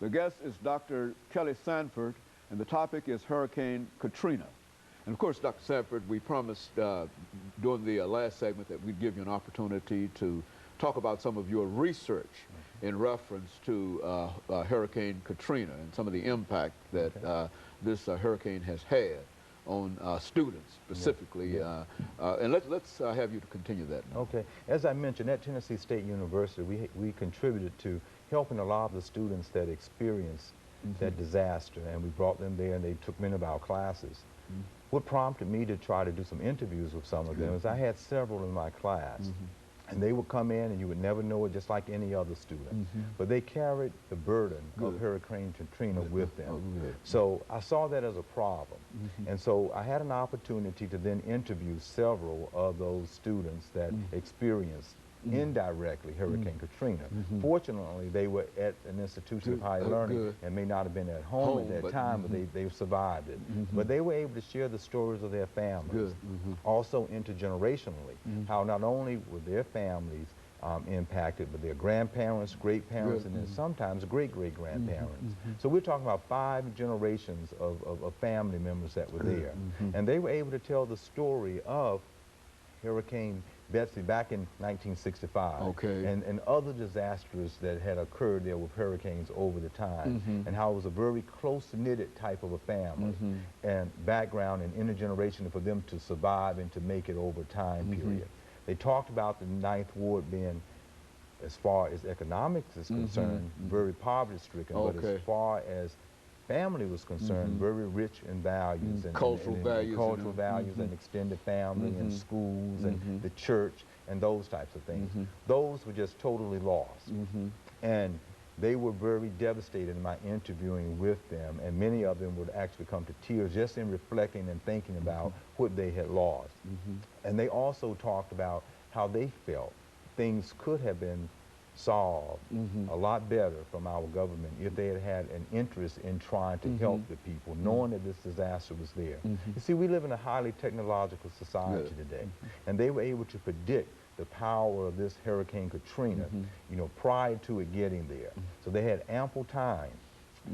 The guest is Dr. Kelly Sanford, and the topic is Hurricane Katrina. And of course, Dr. Sanford, we promised during the last segment that we'd give you an opportunity to talk about some of your research in reference to Hurricane Katrina and some of the impact that this hurricane has had on students specifically. And let's have you to continue that now. Okay. As I mentioned, at Tennessee State University, we contributed to helping a lot of the students that experienced that disaster, and we brought them there and they took many of our classes. What prompted me to try to do some interviews with some of them is I had several in my class. And they would come in and you would never know it, just like any other student. But they carried the burden of Hurricane Katrina with them. So I saw that as a problem. And so I had an opportunity to then interview several of those students that experienced indirectly Hurricane Katrina. Fortunately, they were at an institution of higher learning and may not have been at home at that time, but they survived it. But they were able to share the stories of their families, also intergenerationally, how not only were their families impacted, but their grandparents, great-parents, and then sometimes great-great-grandparents. So we're talking about 5 generations of family members that were there. And they were able to tell the story of Hurricane Betsy back in 1965, and other disasters that had occurred there with hurricanes over the time, and how it was a very close-knitted type of a family and background and intergenerational for them to survive and to make it over time period. They talked about the Ninth Ward being, as far as economics is concerned, very poverty-stricken, but as far as family was concerned, very rich in values and cultural values and extended family and schools and the church and those types of things. Those were just totally lost. And they were very devastated in my interviewing with them, and many of them would actually come to tears just in reflecting and thinking about what they had lost. And they also talked about how they felt things could have been solved a lot better from our government if they had had an interest in trying to help the people, knowing that this disaster was there. You see, we live in a highly technological society today, and they were able to predict the power of this Hurricane Katrina, you know, prior to it getting there. So they had ample time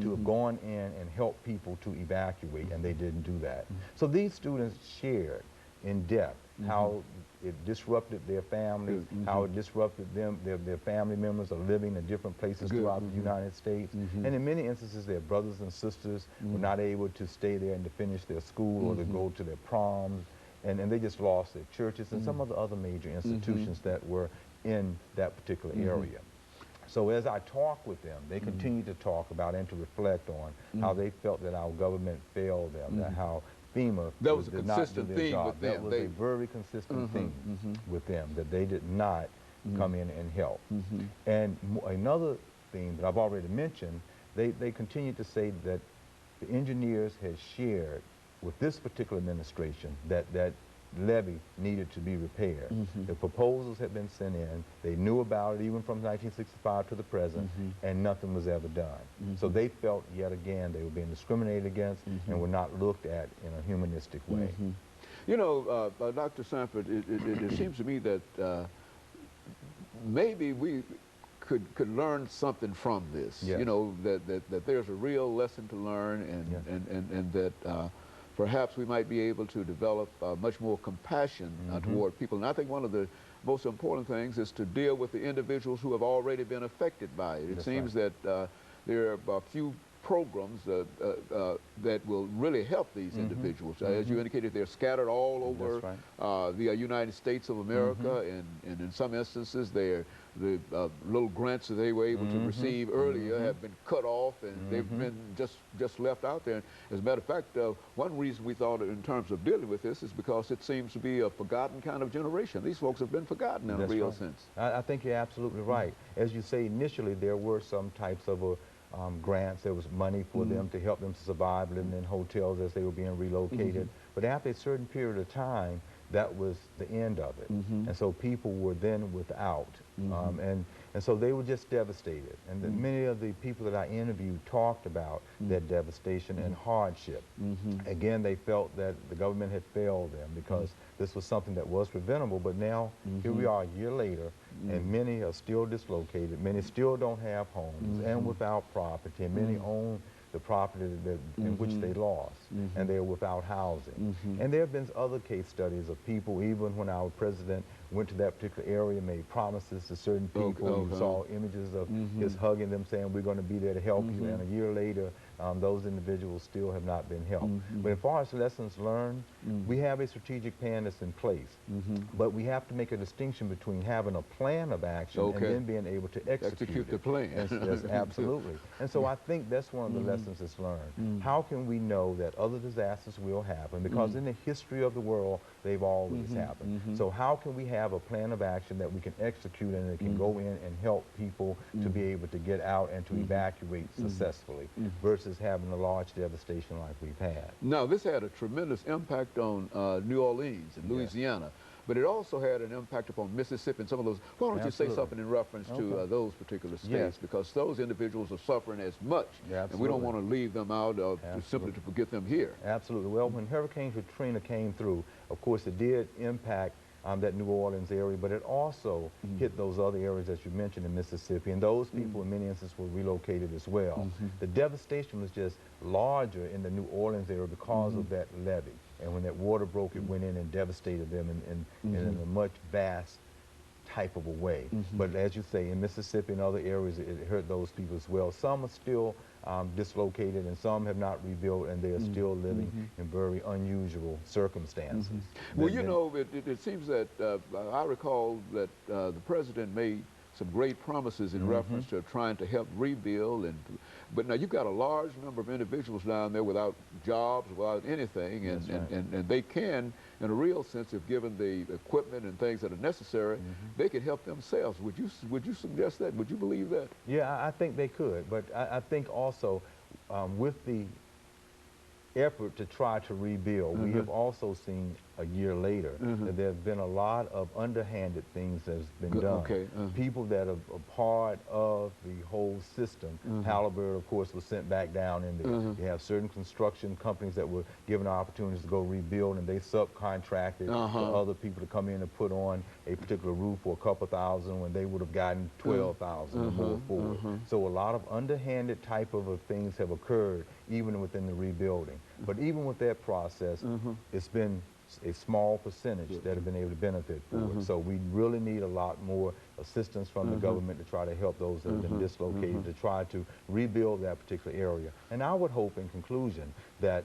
to have gone in and helped people to evacuate, and they didn't do that. So these students shared in depth how it disrupted their families, how it disrupted them, their family members are living in different places throughout the United States. And in many instances, their brothers and sisters were not able to stay there and to finish their school or to go to their proms. And they just lost their churches and some of the other major institutions that were in that particular area. So as I talk with them, they continue to talk about and to reflect on how they felt that our government failed them, that how FEMA that was a consistent theme with them. That was a very consistent theme with them, that they did not come in and help. And another theme that I've already mentioned, they continue to say that the engineers had shared with this particular administration that levee needed to be repaired. The proposals had been sent in. They knew about it even from 1965 to the present, and nothing was ever done. So they felt, yet again, they were being discriminated against and were not looked at in a humanistic way. You know, Dr. Sanford, it seems to me that maybe we could learn something from this. You know, that there's a real lesson to learn, and that perhaps we might be able to develop much more compassion toward people. And I think one of the most important things is to deal with the individuals who have already been affected by it. It seems that there are a few programs that will really help these individuals. As you indicated, they're scattered all over the United States of America, and in some instances, the little grants that they were able to receive earlier have been cut off, and they've been just left out there. As a matter of fact, one reason we thought in terms of dealing with this is because it seems to be a forgotten kind of generation. These folks have been forgotten in a real sense. I think you're absolutely right. As you say, initially there were some types of grants. There was money for them to help them to survive living in hotels as they were being relocated. But after a certain period of time, that was the end of it. And so people were then without. And so they were just devastated. And many of the people that I interviewed talked about that devastation and hardship. Again, they felt that the government had failed them because this was something that was preventable, but now here we are a year later, and many are still dislocated, many still don't have homes and without property, and many own the property that, in which they lost, and they're without housing. And there have been other case studies of people, even when our president went to that particular area, made promises to certain people. You saw images of his hugging them, saying, we're going to be there to help you, and a year later, those individuals still have not been helped. But as far as lessons learned, we have a strategic plan that's in place, but we have to make a distinction between having a plan of action and then being able to execute the plan. Yes, absolutely. And so I think that's one of the lessons that's learned. How can we know that other disasters will happen? Because in the history of the world, they've always happened. So how can we have a plan of action that we can execute and it can go in and help people to be able to get out and to evacuate successfully versus having a large devastation like we've had? Now, this had a tremendous impact on New Orleans and Louisiana, but it also had an impact upon Mississippi and some of those. Why don't you say something in reference to those particular states? Because those individuals are suffering as much, and we don't want to leave them out simply to forget them here. Absolutely. Well, when Hurricane Katrina came through, of course, it did impact that New Orleans area, but it also hit those other areas that you mentioned in Mississippi, and those people in many instances were relocated as well. The devastation was just larger in the New Orleans area because of that levee, and when that water broke, it went in and devastated them in a much vast type of a way. But as you say, in Mississippi and other areas, it hurt those people as well. Some are still dislocated, and some have not rebuilt, and they are still living in very unusual circumstances. Well, you know, it seems that I recall that the president made some great promises in reference to trying to help rebuild, but now you've got a large number of individuals down there without jobs, without anything, and they can, in a real sense, if given the equipment and things that are necessary, they can help themselves. Would you suggest that? Would you believe that? Yeah, I think they could, but I think also with the effort to try to rebuild, we have also seen a year later that there have been a lot of underhanded things that has been done. People that are a part of the whole system. Halliburton, of course, was sent back down in there. You have certain construction companies that were given opportunities to go rebuild, and they subcontracted to other people to come in and put on a particular roof for a couple thousand when they would have gotten 12,000 or more for it. So a lot of underhanded type of things have occurred even within the rebuilding. But even with that process, it's been a small percentage that have been able to benefit for it. So we really need a lot more assistance from the government to try to help those that have been dislocated, to try to rebuild that particular area. And I would hope, in conclusion, that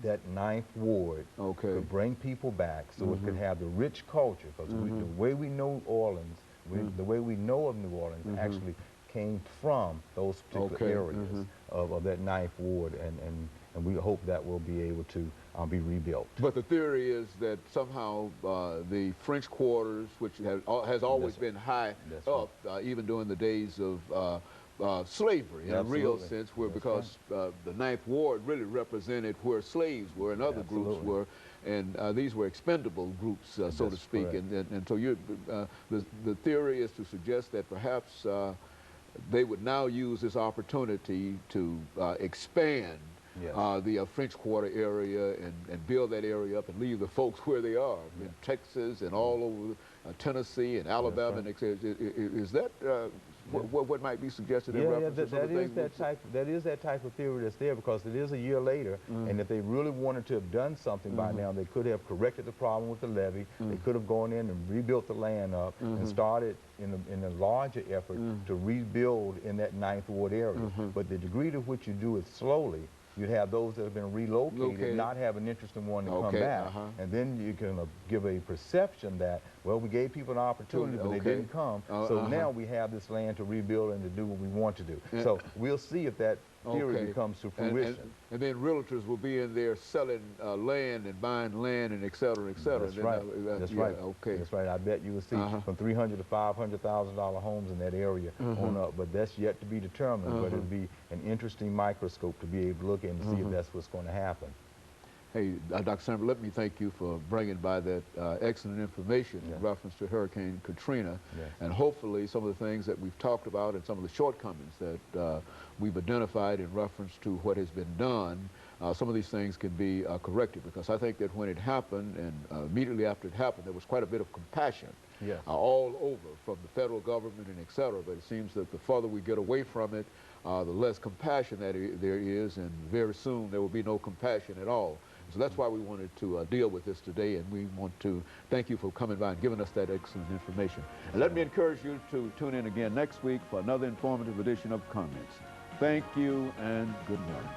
that Ninth Ward could bring people back so it could have the rich culture, because the way we know Orleans, the way we know of New Orleans actually came from those particular areas of that Ninth Ward, and we hope that will be able to be rebuilt. But the theory is that somehow the French quarters, which has always been high up, even during the days of slavery, in a real sense, where because the Ninth Ward really represented where slaves were and other groups were, and these were expendable groups, so to speak. And so the theory is to suggest that perhaps they would now use this opportunity to expand the French Quarter area and build that area up and leave the folks where they are in Texas and all over Tennessee and Alabama. And is that what might be suggested in reference to some of the things? That is that type of theory that's there, because it is a year later, and if they really wanted to have done something by now, they could have corrected the problem with the levee. They could have gone in and rebuilt the land up and started in a larger effort to rebuild in that Ninth Ward area. But the degree to which you do it slowly, you'd have those that have been relocated not have an interest in wanting to come back. And then you can give a perception that, well, we gave people an opportunity, but they didn't come. So now we have this land to rebuild and to do what we want to do. So we'll see if that theory comes to fruition. And then realtors will be in there selling land and buying land and et cetera, et cetera. That's right. That's right. That's right. I bet you will see from $300,000 to $500,000 homes in that area on up, but that's yet to be determined. But it'll be an interesting microscope to be able to look at and see if that's what's going to happen. Hey, Dr. Sanford, let me thank you for bringing by that excellent information in reference to Hurricane Katrina. And hopefully some of the things that we've talked about and some of the shortcomings that we've identified in reference to what has been done, some of these things can be corrected, because I think that when it happened and immediately after it happened, there was quite a bit of compassion all over from the federal government and et cetera. But it seems that the further we get away from it, the less compassion that there is, and very soon there will be no compassion at all. So that's why we wanted to deal with this today, and we want to thank you for coming by and giving us that excellent information. And let me encourage you to tune in again next week for another informative edition of Comments. Thank you and good morning.